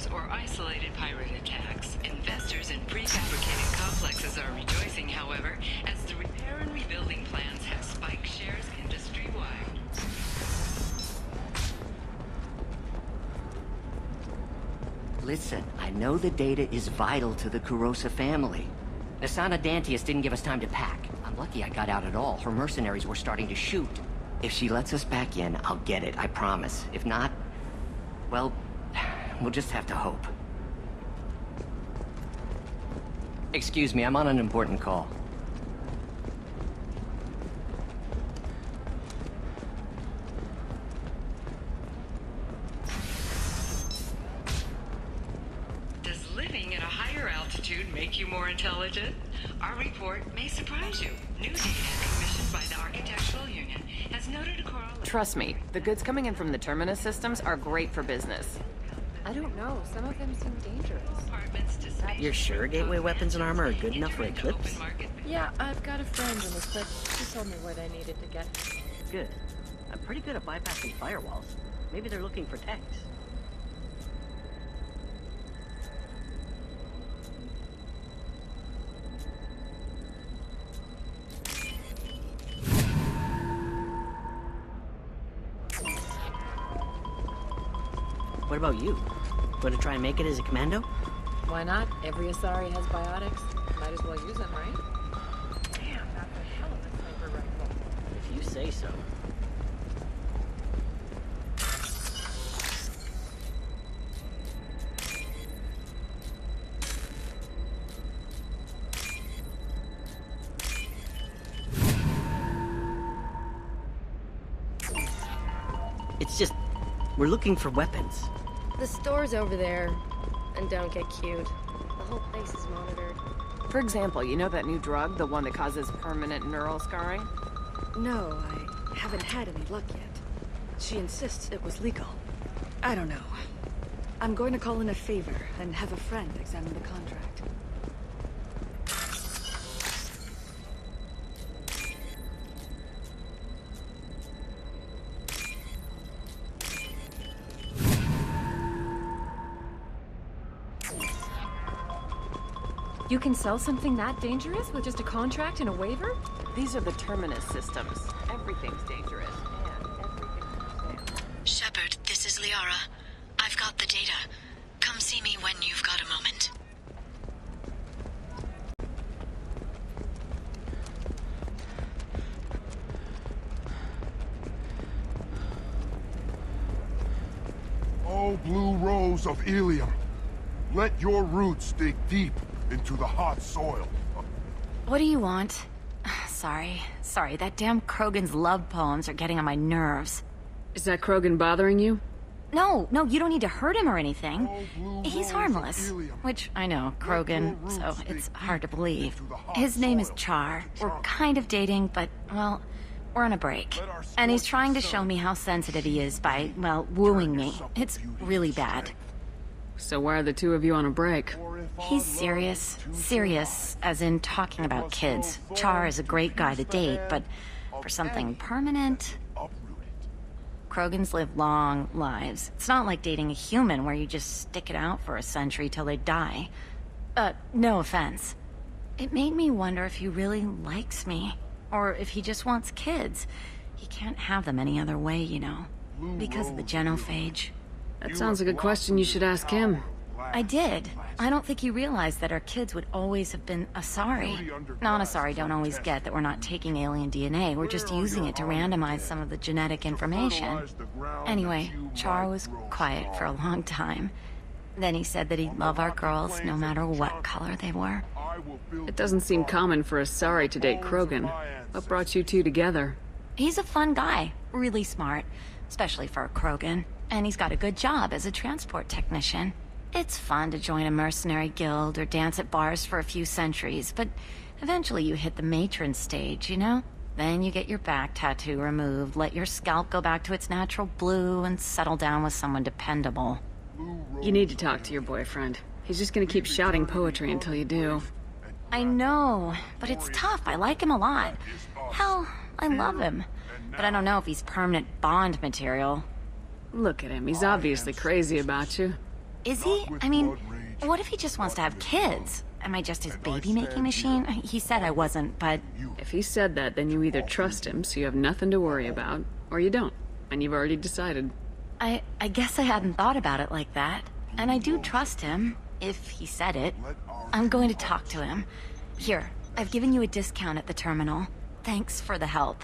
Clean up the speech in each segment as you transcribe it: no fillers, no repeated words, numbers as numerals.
fires or isolated pirate attacks. Investors in prefabricated complexes are rejoicing, however, as the repair and rebuilding plans have spiked shares industry-wide. Listen, I know the data is vital to the Kurosa family. Nasana Dantius didn't give us time to pack. I'm lucky I got out at all. Her mercenaries were starting to shoot. If she lets us back in, I'll get it, I promise. If not, well, we'll just have to hope. Excuse me, I'm on an important call. Does living at a higher altitude make you more intelligent? Our report may surprise you. New data commissioned by the Architectural Union has noted a correlation. Trust me, the goods coming in from the Terminus systems are great for business. I don't know. Some of them seem dangerous. You're sure gateway weapons and armor are good enough for Eclipse? Yeah, I've got a friend in this, but she told me where they needed to get. Good. I'm pretty good at bypassing firewalls. Maybe they're looking for techs. What about you? Going to try and make it as a commando? Why not? Every Asari has biotics. Might as well use them, right? Damn, that's a hell of a sniper rifle. If you say so. It's just, we're looking for weapons. The store's over there. And don't get cute. The whole place is monitored. For example, you know that new drug, the one that causes permanent neural scarring? No, I haven't had any luck yet. She insists it was legal. I don't know. I'm going to call in a favor and have a friend examine the contract. You can sell something that dangerous with just a contract and a waiver? These are the Terminus systems. Everything's dangerous, and everything's for sale. Shepard, this is Liara. I've got the data. Come see me when you've got a moment. Oh, blue rose of Ilium, let your roots dig deep into the hot soil. What do you want? Sorry, that damn Krogan's love poems are getting on my nerves. Is that Krogan bothering you? No, you don't need to hurt him or anything. Oh, He's harmless. Which, I know, Krogan, so it's hard to believe. His name is Char. We're kind of dating, but, well, we're on a break. And he's trying to show me how sensitive he is by, well, wooing me. It's really bad. So why are the two of you on a break? He's serious. Serious, as in talking about kids. Char is a great guy to date, but for something permanent... Krogans live long lives. It's not like dating a human where you just stick it out for a century till they die. No offense. It made me wonder if he really likes me. Or if he just wants kids. He can't have them any other way, you know. Because of the genophage. That sounds like a question you should ask him. I did. I don't think he realized that our kids would always have been Asari. Non-Asari don't always get that we're not taking alien DNA, we're just using it to randomize some of the genetic information. Anyway, Char was quiet for a long time. Then he said that he'd love our girls no matter what color they were. It doesn't seem common for Asari to date Krogan. What brought you two together? He's a fun guy, really smart, especially for a Krogan. And he's got a good job as a transport technician. It's fun to join a mercenary guild or dance at bars for a few centuries, but eventually you hit the matron stage, you know? Then you get your back tattoo removed, let your scalp go back to its natural blue, and settle down with someone dependable. You need to talk to your boyfriend. He's just gonna keep shouting poetry until you do. I know, but it's tough. I like him a lot. Hell, I love him. But I don't know if he's permanent Bond material. Look at him. He's obviously crazy about you. Is he? I mean, what if he just wants to have kids? Am I just his baby-making machine? He said I wasn't, but... If he said that, then you either trust him, so you have nothing to worry about, or you don't, and you've already decided. I guess I hadn't thought about it like that. And I do trust him, if he said it. I'm going to talk to him. Here, I've given you a discount at the terminal. Thanks for the help.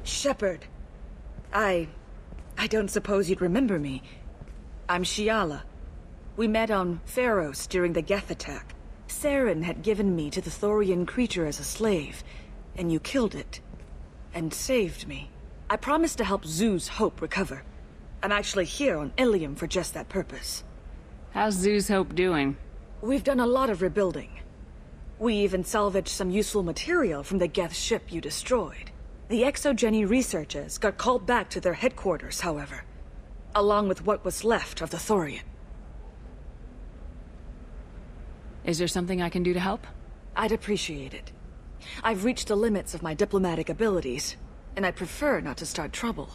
Shepard. I don't suppose you'd remember me. I'm Shiala. We met on Pharos during the Geth attack. Saren had given me to the Thorian creature as a slave, and you killed it. And saved me. I promised to help Zoo's Hope recover. I'm actually here on Ilium for just that purpose. How's Zoo's Hope doing? We've done a lot of rebuilding. We even salvaged some useful material from the Geth ship you destroyed. The Exogeny researchers got called back to their headquarters, however, along with what was left of the Thorian. Is there something I can do to help? I'd appreciate it. I've reached the limits of my diplomatic abilities, and I prefer not to start trouble.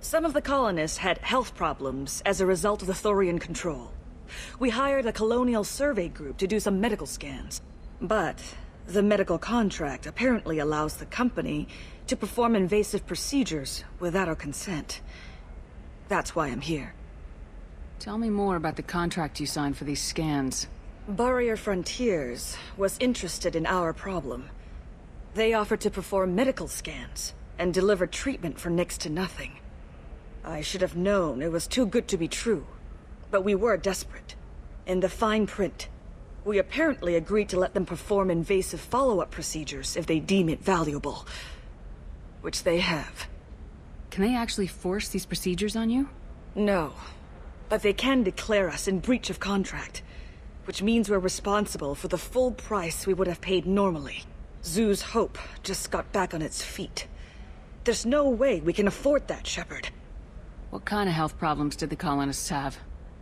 Some of the colonists had health problems as a result of the Thorian control. We hired a colonial survey group to do some medical scans, but the medical contract apparently allows the company to perform invasive procedures without our consent. That's why I'm here. Tell me more about the contract you signed for these scans. Barrier Frontiers was interested in our problem. They offered to perform medical scans and deliver treatment for next to nothing. I should have known it was too good to be true, but we were desperate. In the fine print, we apparently agreed to let them perform invasive follow-up procedures if they deem it valuable. Which they have. Can they actually force these procedures on you? No, but they can declare us in breach of contract, which means we're responsible for the full price we would have paid normally. Zoo's Hope just got back on its feet. There's no way we can afford that, Shepard. What kind of health problems did the colonists have?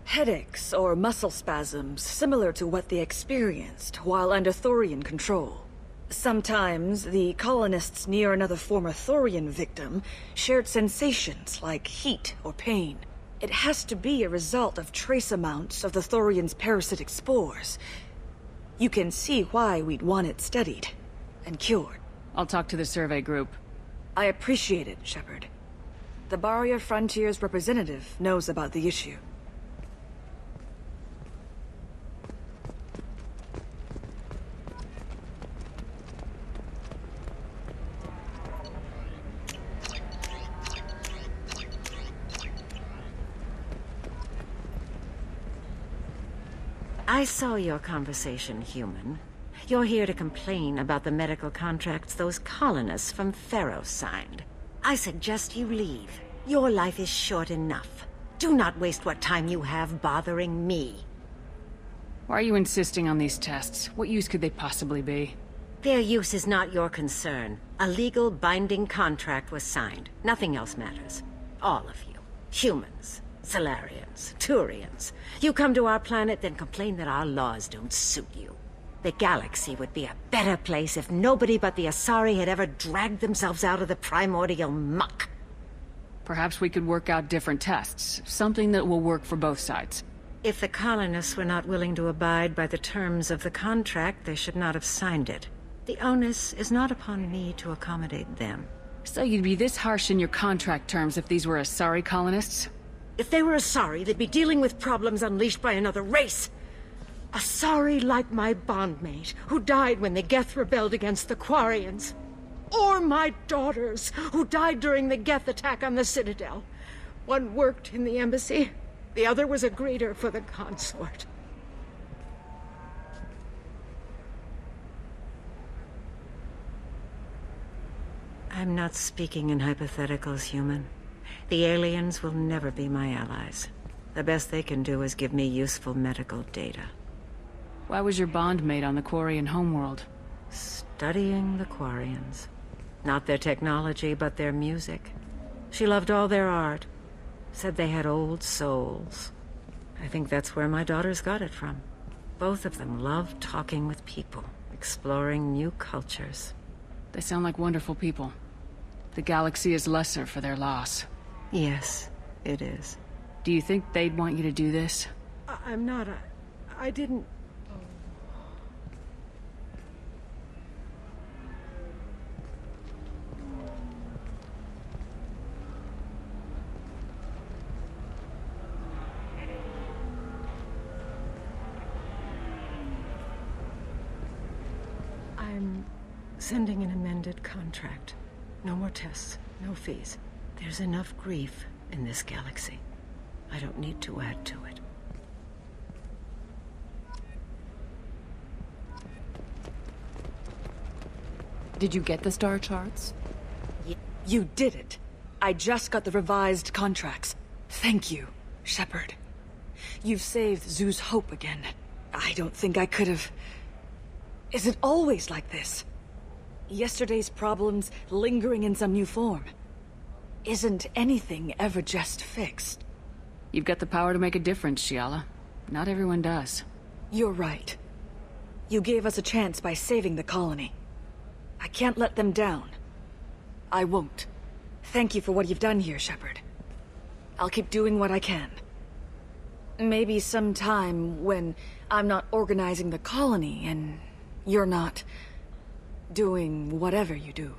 Headaches or muscle spasms, similar to what they experienced while under Thorian control. Sometimes, the colonists near another former Thorian victim shared sensations like heat or pain. It has to be a result of trace amounts of the Thorian's parasitic spores. You can see why we'd want it studied and cured. I'll talk to the survey group. I appreciate it, Shepard. The Barrier Frontiers representative knows about the issue. I saw your conversation, human. You're here to complain about the medical contracts those colonists from Pharos signed. I suggest you leave. Your life is short enough. Do not waste what time you have bothering me. Why are you insisting on these tests? What use could they possibly be? Their use is not your concern. A legal, binding contract was signed. Nothing else matters. All of you. Humans. Solarians, Turians. You come to our planet, then complain that our laws don't suit you. The galaxy would be a better place if nobody but the Asari had ever dragged themselves out of the primordial muck. Perhaps we could work out different tests. Something that will work for both sides. If the colonists were not willing to abide by the terms of the contract, they should not have signed it. The onus is not upon me to accommodate them. So you'd be this harsh in your contract terms if these were Asari colonists? If they were Asari, they'd be dealing with problems unleashed by another race. Asari like my bondmate, who died when the Geth rebelled against the Quarians. Or my daughters, who died during the Geth attack on the Citadel. One worked in the embassy, the other was a greeter for the consort. I'm not speaking in hypotheticals, human. The aliens will never be my allies. The best they can do is give me useful medical data. Why was your bond made on the Quarian homeworld? Studying the Quarians. Not their technology, but their music. She loved all their art. Said they had old souls. I think that's where my daughters got it from. Both of them loved talking with people, exploring new cultures. They sound like wonderful people. The galaxy is lesser for their loss. Yes, it is. Do you think they'd want you to do this? I'm not. I didn't... I'm sending an amended contract. No more tests, no fees. There's enough grief in this galaxy. I don't need to add to it. Did you get the star charts? You did it. I just got the revised contracts. Thank you, Shepard. You've saved Zoo's hope again. I don't think I could have... Is it always like this? Yesterday's problems lingering in some new form. Isn't anything ever just fixed? You've got the power to make a difference, Shiala. Not everyone does. You're right. You gave us a chance by saving the colony. I can't let them down. I won't. Thank you for what you've done here, Shepard. I'll keep doing what I can. Maybe sometime when I'm not organizing the colony and you're not doing whatever you do.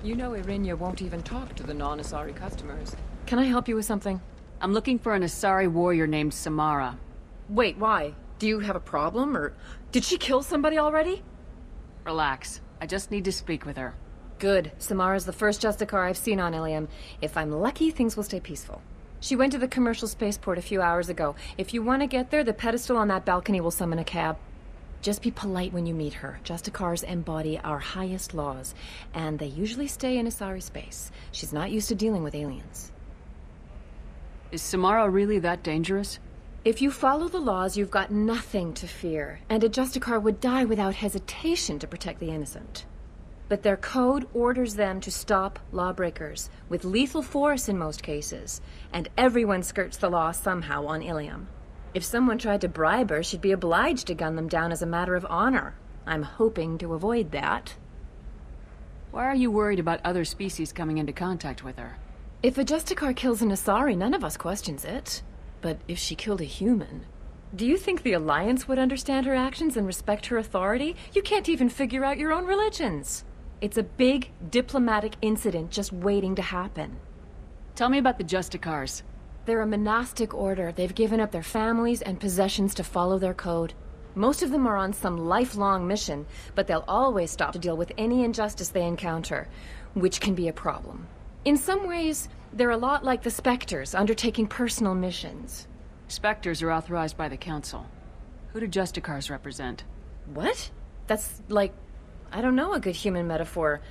You know Irinya won't even talk to the non-Asari customers. Can I help you with something? I'm looking for an Asari warrior named Samara. Wait, why? Do you have a problem, or... Did she kill somebody already? Relax. I just need to speak with her. Good. Samara's the first Justicar I've seen on Ilium. If I'm lucky, things will stay peaceful. She went to the commercial spaceport a few hours ago. If you want to get there, the pedestal on that balcony will summon a cab. Just be polite when you meet her. Justicars embody our highest laws, and they usually stay in Asari space. She's not used to dealing with aliens. Is Samara really that dangerous? If you follow the laws, you've got nothing to fear, and a Justicar would die without hesitation to protect the innocent. But their code orders them to stop lawbreakers, with lethal force in most cases, and everyone skirts the law somehow on Ilium. If someone tried to bribe her, she'd be obliged to gun them down as a matter of honor. I'm hoping to avoid that. Why are you worried about other species coming into contact with her? If a Justicar kills an Asari, none of us questions it. But if she killed a human... Do you think the Alliance would understand her actions and respect her authority? You can't even figure out your own religions. It's a big diplomatic incident just waiting to happen. Tell me about the Justicars. They're a monastic order. They've given up their families and possessions to follow their code. Most of them are on some lifelong mission, but they'll always stop to deal with any injustice they encounter, which can be a problem. In some ways, they're a lot like the Spectres, undertaking personal missions. Spectres are authorized by the Council. Who do Justicars represent? What? That's like, I don't know, a good human metaphor.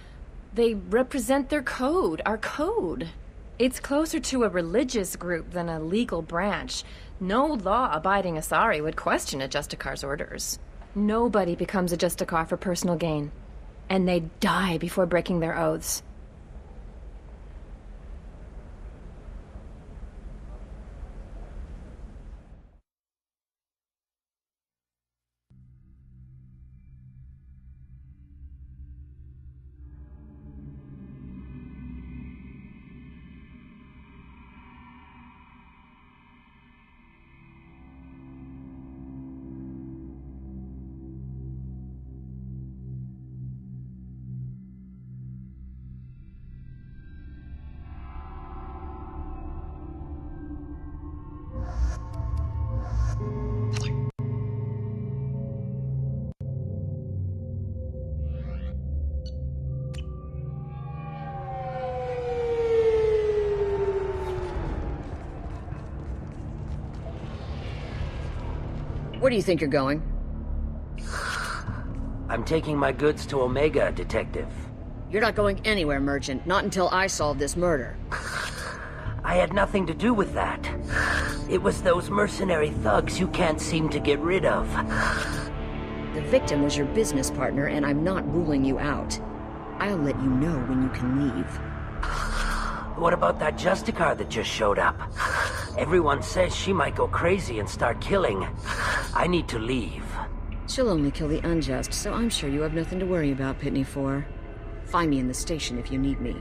They represent their code, our code. It's closer to a religious group than a legal branch. No law-abiding Asari would question a Justicar's orders. Nobody becomes a Justicar for personal gain. And they die before breaking their oaths. Where do you think you're going? I'm taking my goods to Omega, Detective. You're not going anywhere, Merchant. Not until I solve this murder. I had nothing to do with that. It was those mercenary thugs you can't seem to get rid of. The victim was your business partner, and I'm not ruling you out. I'll let you know when you can leave. What about that Justicar that just showed up? Everyone says she might go crazy and start killing. I need to leave. She'll only kill the unjust, so I'm sure you have nothing to worry about, Pitney 4. Find me in the station if you need me.